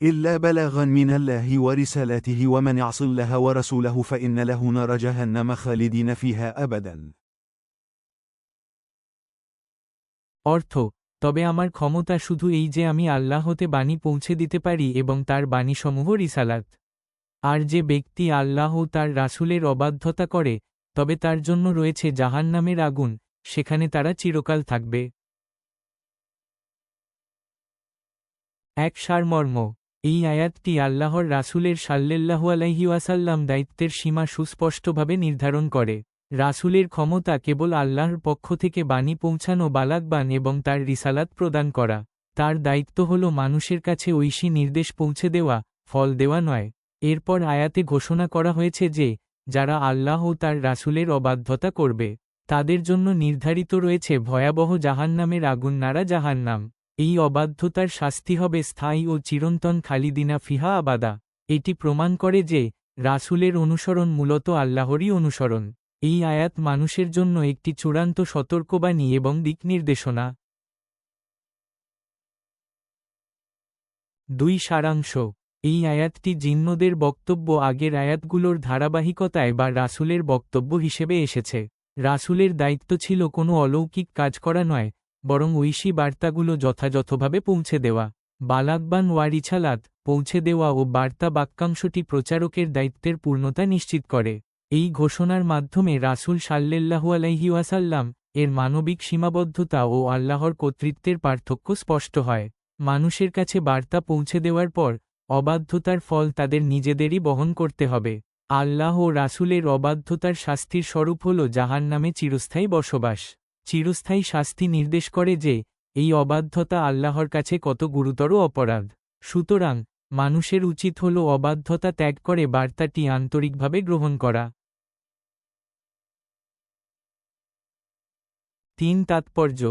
إلا بلاغا من الله ورسالاته ومن يعص الله ورسوله فإن له نار جهنم خالدين فيها أبدا। অর্থ, তবে আমার ক্ষমতা শুধু এই যে আমি আল্লাহ হতে বাণী পৌঁছে দিতে পারি এবং তার বাণীসমূহ রিসালাত। আর যে ব্যক্তি আল্লাহ ও তার রাসূলের অবাধ্যতা করে, তবে তার জন্য রয়েছে জাহান্নামের আগুন, সেখানে তারা চিরকাল থাকবে। এক সারমর্ম, এই আয়াতটি আল্লাহর রাসূলের সাল্লাল্লাহু আলাইহি ওয়াসাল্লাম দায়িত্বের সীমা সুস্পষ্টভাবে নির্ধারণ করে। রাসূলের ক্ষমতা কেবল আল্লাহর পক্ষ থেকে বাণী পৌঁছানো বালাগবান এবং তার রিসালাত প্রদান করা। তার দায়িত্ব হল মানুষের কাছে ঐশী নির্দেশ পৌঁছে দেওয়া, ফল দেওয়া নয়। এরপর আয়াতে ঘোষণা করা হয়েছে যে, যারা আল্লাহ ও তার রাসূলের অবাধ্যতা করবে, তাদের জন্য নির্ধারিত রয়েছে ভয়াবহ জাহান্নামের আগুন নারা জাহান্নাম। এই অবাধ্যতার শাস্তি হবে স্থায়ী ও চিরন্তন খালিদিনা ফিহা আবাদা। এটি প্রমাণ করে যে, রাসূলের অনুসরণ মূলত আল্লাহরই অনুসরণ। এই আয়াত মানুষের জন্য একটি চূড়ান্ত সতর্কবাণী এবং দিকনির্দেশনা। ২ সারাংশ, এই আয়াতটি জিন্নদের বক্তব্য আগের আয়াতগুলোর ধারাবাহিকতায় বা রাসূলের বক্তব্য হিসেবে এসেছে। রাসূলের দায়িত্ব ছিল কোনো অলৌকিক কাজ করা নয়, বরং ঐশী বার্তাগুলো যথাযথভাবে পৌঁছে দেওয়া। বালাগবান ওয়ারিছালাত, পৌঁছে দেওয়া ও বার্তা বাক্যাংশটি প্রচারকের দায়িত্বের পূর্ণতা নিশ্চিত করে। এই ঘোষণার মাধ্যমে রাসূল সাল্লাল্লাহু আলাইহি ওয়াসাল্লাম এর মানবিক সীমাবদ্ধতা ও আল্লাহর কর্তৃত্বের পার্থক্য স্পষ্ট হয়। মানুষের কাছে বার্তা পৌঁছে দেওয়ার পর অবাধ্যতার ফল তাদের নিজেদেরই বহন করতে হবে। আল্লাহ ও রাসূলের অবাধ্যতার শাস্তির স্বরূপ হল জাহান্নামে চিরস্থায়ী বসবাস। চিরস্থায়ী শাস্তি নির্দেশ করে যে, এই অবাধ্যতা আল্লাহর কাছে কত গুরুতর অপরাধ। সুতরাং মানুষের উচিত হল অবাধ্যতা ত্যাগ করে বার্তাটি আন্তরিকভাবে গ্রহণ করা। ৩ তাৎপর্য,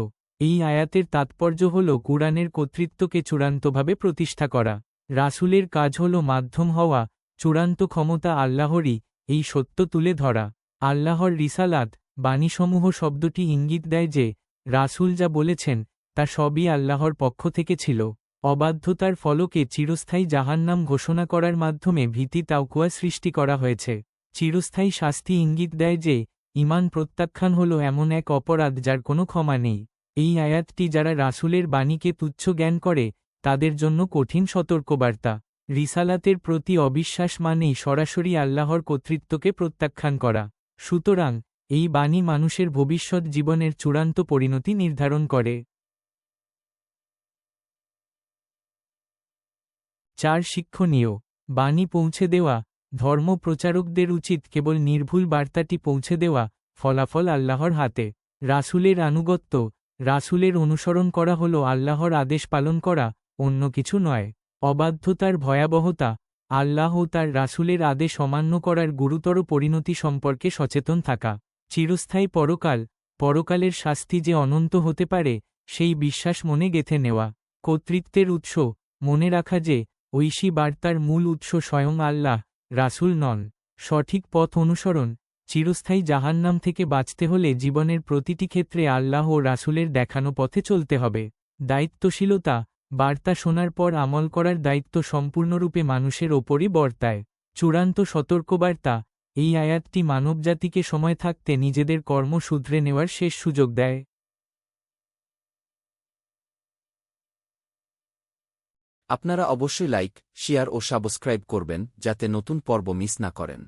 এই আয়াতের তাৎপর্য হল কুরআনের কর্তৃত্বকে চূড়ান্তভাবে প্রতিষ্ঠা করা। রাসূলের কাজ হল মাধ্যম হওয়া, চূড়ান্ত ক্ষমতা আল্লাহরই, এই সত্য তুলে ধরা। আল্লাহর রিসালাত, বাণীসমূহ শব্দটি ইঙ্গিত দেয় যে, রাসূল যা বলেছেন তা সবই আল্লাহর পক্ষ থেকে ছিল। অবাধ্যতার ফলকে চিরস্থায়ী জাহান্নাম ঘোষণা করার মাধ্যমে ভীতি তাওকুয়া সৃষ্টি করা হয়েছে। চিরস্থায়ী শাস্তি ইঙ্গিত দেয় যে, ঈমান প্রত্যাখ্যান হল এমন এক অপরাধ যার কোনো ক্ষমা নেই। এই আয়াতটি যারা রাসূলের বাণীকে তুচ্ছ জ্ঞান করে, তাদের জন্য কঠিন সতর্কবার্তা। রিসালাতের প্রতি অবিশ্বাস মানেই সরাসরি আল্লাহর কর্তৃত্বকে প্রত্যাখ্যান করা। সুতরাং এই বাণী মানুষের ভবিষ্যৎ জীবনের চূড়ান্ত পরিণতি নির্ধারণ করে। ৪ শিক্ষণীয়, বাণী পৌঁছে দেওয়া, ধর্ম প্রচারকদের উচিত কেবল নির্ভুল বার্তাটি পৌঁছে দেওয়া, ফলাফল আল্লাহর হাতে। রাসূলের আনুগত্য, রাসূলের অনুসরণ করা হল আল্লাহর আদেশ পালন করা, অন্য কিছু নয়। অবাধ্যতার ভয়াবহতা, আল্লাহ ও তার রাসূলের আদেশ অমান্য করার গুরুতর পরিণতি সম্পর্কে সচেতন থাকা। চিরস্থায়ী পরকাল, পরকালের শাস্তি যে অনন্ত হতে পারে, সেই বিশ্বাস মনে গেঁথে নেওয়া। কর্তৃত্বের উৎস, মনে রাখা যে, ঐশী বার্তার মূল উৎস স্বয়ং আল্লাহ, রাসূল নন। সঠিক পথ অনুসরণ, চিরস্থায়ী জাহান্নাম থেকে বাঁচতে হলে জীবনের প্রতিটি ক্ষেত্রে আল্লাহ ও রাসূলের দেখানো পথে চলতে হবে। দায়িত্বশীলতা, বার্তা শোনার পর আমল করার দায়িত্ব সম্পূর্ণরূপে মানুষের ওপরই বর্তায়। চূড়ান্ত সতর্কবার্তা, এই আয়াতটি মানবজাতিকে সময় থাকতে নিজেদের কর্ম শুধরে নেওয়ার শেষ সুযোগ দেয়। আপনারা অবশ্যই লাইক, শেয়ার ও সাবস্ক্রাইব করবেন যাতে নতুন পর্ব মিস না করেন।